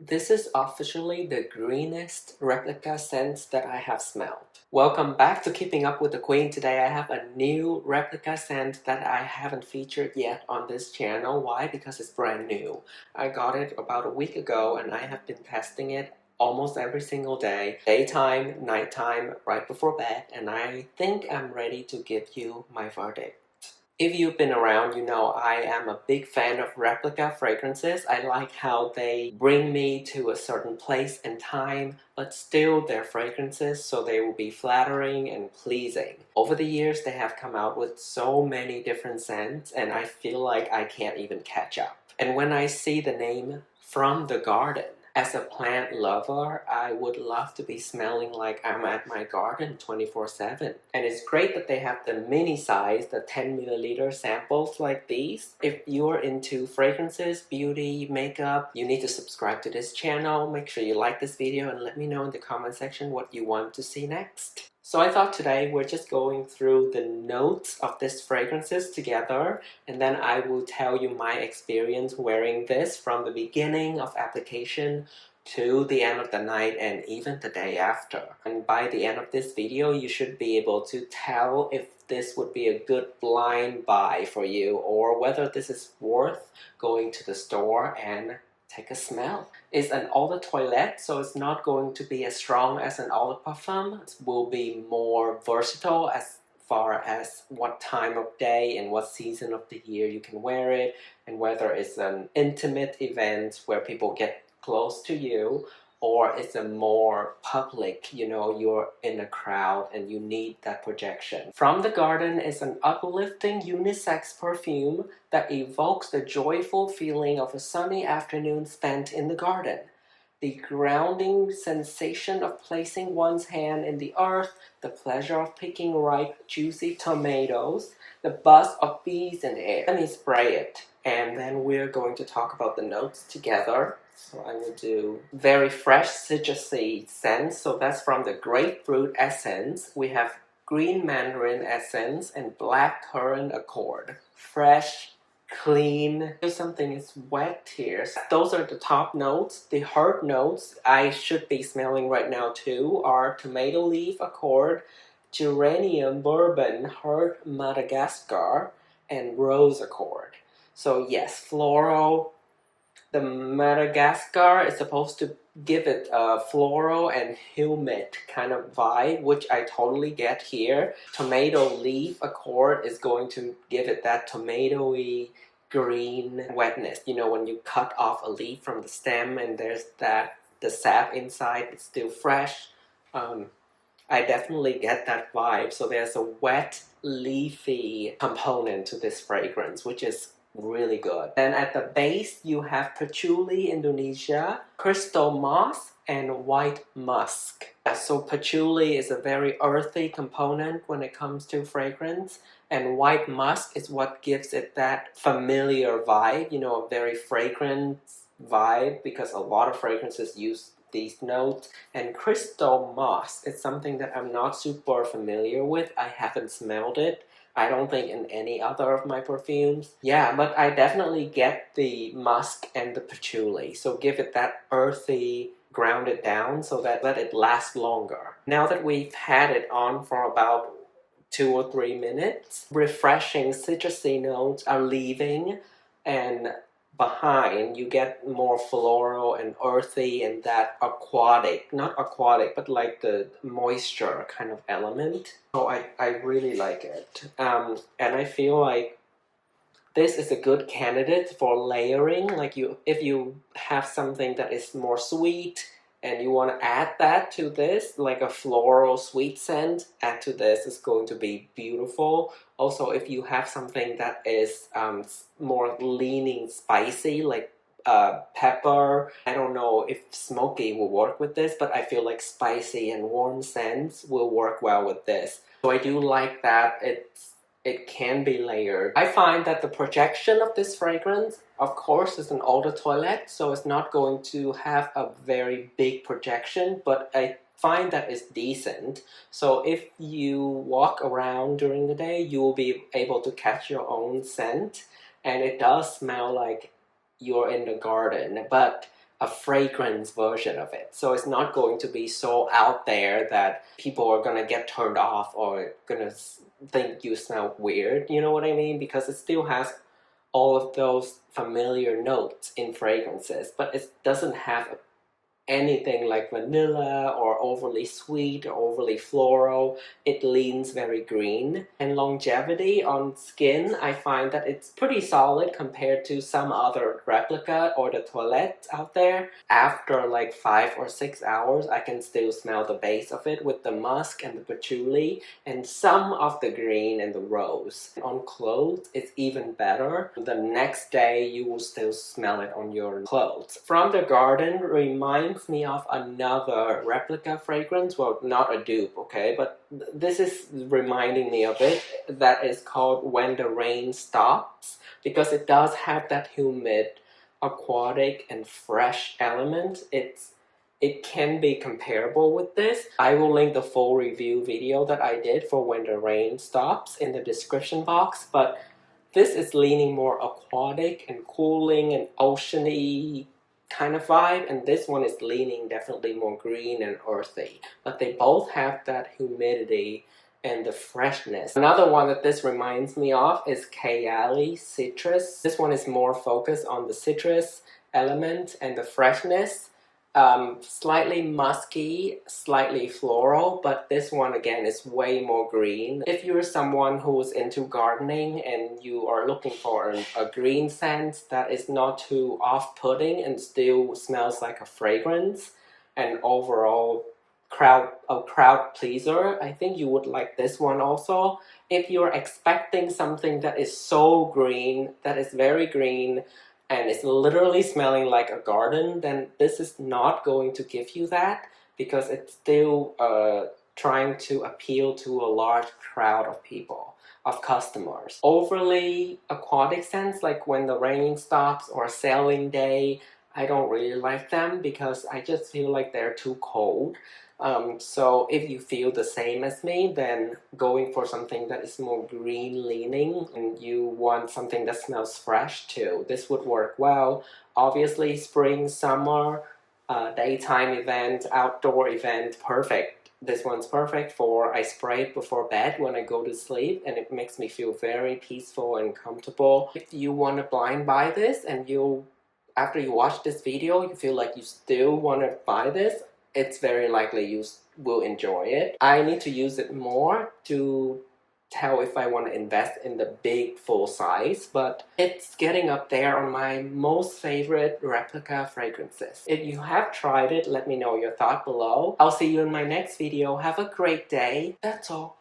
This is officially the greenest replica scent that I have smelled. Welcome back to Keeping Up with the Queen. Today I have a new replica scent that I haven't featured yet on this channel. Why? Because it's brand new. I got it about a week ago and I have been testing it almost every single day, daytime, nighttime, right before bed, and I think I'm ready to give you my verdict. If you've been around, you know I am a big fan of replica fragrances. I like how they bring me to a certain place and time, but still they're fragrances, so they will be flattering and pleasing. Over the years, they have come out with so many different scents, and I feel like I can't even catch up. And when I see the name From the Garden, as a plant lover, I would love to be smelling like I'm at my garden 24/7. And it's great that they have the mini size, the 10 milliliter samples like these. If you're into fragrances, beauty, makeup, you need to subscribe to this channel. Make sure you like this video and let me know in the comment section what you want to see next. So I thought today we're just going through the notes of these fragrances together, and then I will tell you my experience wearing this from the beginning of application to the end of the night and even the day after. And by the end of this video, you should be able to tell if this would be a good blind buy for you or whether this is worth going to the store and take a smell. It's an eau de toilette, so it's not going to be as strong as an eau de parfum. It will be more versatile as far as what time of day and what season of the year you can wear it, and whether it's an intimate event where people get close to you, or it's a more public, you're in a crowd and you need that projection. From the Garden is an uplifting unisex perfume that evokes the joyful feeling of a sunny afternoon spent in the garden. The grounding sensation of placing one's hand in the earth, the pleasure of picking ripe, juicy tomatoes, the buzz of bees in air. Let me spray it, and then we're going to talk about the notes together. So I will do very fresh citrusy scents. So that's from the grapefruit essence. We have green mandarin essence and black currant accord. Fresh, clean. Something is wet here. Those are the top notes. The herb notes I should be smelling right now too are tomato leaf accord, geranium bourbon, herb Madagascar, and rose accord. So yes, floral. The Madagascar is supposed to give it a floral and humid kind of vibe, which I totally get here. Tomato leaf accord is going to give it that tomatoey green wetness. You know, when you cut off a leaf from the stem and there's the sap inside, it's still fresh. I definitely get that vibe. So there's a wet, leafy component to this fragrance, which is really good. Then at the base, you have patchouli, Indonesia, crystal moss, and white musk. So patchouli is a very earthy component when it comes to fragrance, and white musk is what gives it that familiar vibe, a very fragrant vibe, because a lot of fragrances use these notes. And crystal moss is something that I'm not super familiar with. I haven't smelled it. I don't think in any other of my perfumes. Yeah, but I definitely get the musk and the patchouli. So give it that earthy, grounded down so that let it last longer. Now that we've had it on for about 2 or 3 minutes, refreshing citrusy notes are leaving, and behind you get more floral and earthy and that aquatic, not aquatic, but like the moisture kind of element. So I really like it. And I feel like this is a good candidate for layering. Like if you have something that is more sweet and you want to add that to this, like a floral sweet scent, add to this, is going to be beautiful. Also, if you have something that is more leaning spicy, like pepper, I don't know if smoky will work with this, but I feel like spicy and warm scents will work well with this. So I do like that it can be layered. I find that the projection of this fragrance, of course, is an eau de toilette, so it's not going to have a very big projection, but I find that it's decent. So if you walk around during the day, you will be able to catch your own scent, and it does smell like you're in the garden, but a fragrance version of it. So it's not going to be so out there that people are gonna get turned off or gonna think you smell weird, you know what I mean? Because it still has all of those familiar notes in fragrances, but it doesn't have anything like vanilla or overly sweet or overly floral. It leans very green. And longevity on skin, I find that it's pretty solid compared to some other Replica or the Toilette out there. After like 5 or 6 hours, I can still smell the base of it with the musk and the patchouli and some of the green and the rose. On clothes, it's even better. The next day, you will still smell it on your clothes. From the Garden reminds me of another Replica fragrance. Well, not a dupe, okay, but this is reminding me of it. That is called When the Rain Stops, because it does have that humid, aquatic, and fresh element. It can be comparable with this. I will link the full review video that I did for When the Rain Stops in the description box, but this is leaning more aquatic and cooling and oceany kind of vibe, and this one is leaning definitely more green and earthy. But they both have that humidity and the freshness. Another one that this reminds me of is Kayali Citrus. This one is more focused on the citrus element and the freshness. Slightly musky, slightly floral, but this one again is way more green. If you're someone who's into gardening and you are looking for a green scent that is not too off-putting and still smells like a fragrance and overall a crowd pleaser, I think you would like this one also. If you're expecting something that is so green, that is very green, and it's literally smelling like a garden, then this is not going to give you that, because it's still trying to appeal to a large crowd of people, of customers. Overly aquatic scents, like When the Rain Stops or Sailing Day, I don't really like them because I just feel like they're too cold. So if you feel the same as me, then going for something that is more green leaning and you want something that smells fresh too, this would work well. Obviously spring, summer, daytime event, outdoor event, perfect. This one's perfect for, I spray it before bed when I go to sleep, and it makes me feel very peaceful and comfortable. If you want to blind buy this and after you watch this video, you feel like you still want to buy this, it's very likely you will enjoy it. I need to use it more to tell if I want to invest in the big full size, but it's getting up there on my most favorite Replica fragrances. If you have tried it, let me know your thought below. I'll see you in my next video. Have a great day. That's all.